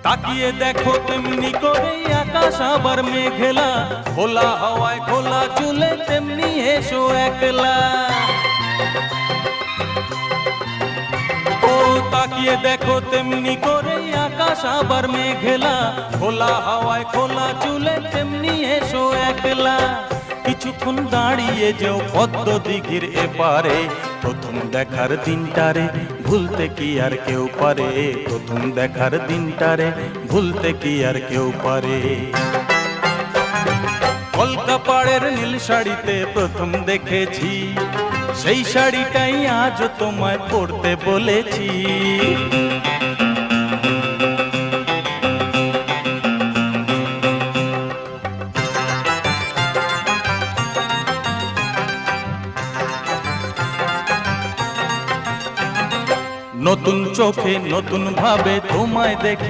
তাকিয়ে দেখো তেমনি করে আকাশ আবার মেঘলা, খোলা হাওয়ায় খোলা চুলে তেমনি এসো একলা। ও তাকিয়ে দেখো তেমনি করে আকাশ আবার মেঘলা, খোলা হাওয়ায় খোলা চুলে তেমনি এসো একলা। কিছুক্ষণ দাঁড়িয়ে যেও পদ্ম দিঘির এপারে, প্রথম দেখার দিনটারে ভুলতে কি আর কেউ পারে, প্রথম দেখার দিনটারে ভুলতে কি আর কেউ পারে। কলকা পাড়ের নীল শাড়িতে প্রথম দেখেছি, সেই শাড়িটাই আজ তোমায় পরতে বলেছি। নতুন চোখে নতুন ভাবে তোমায় দেখি।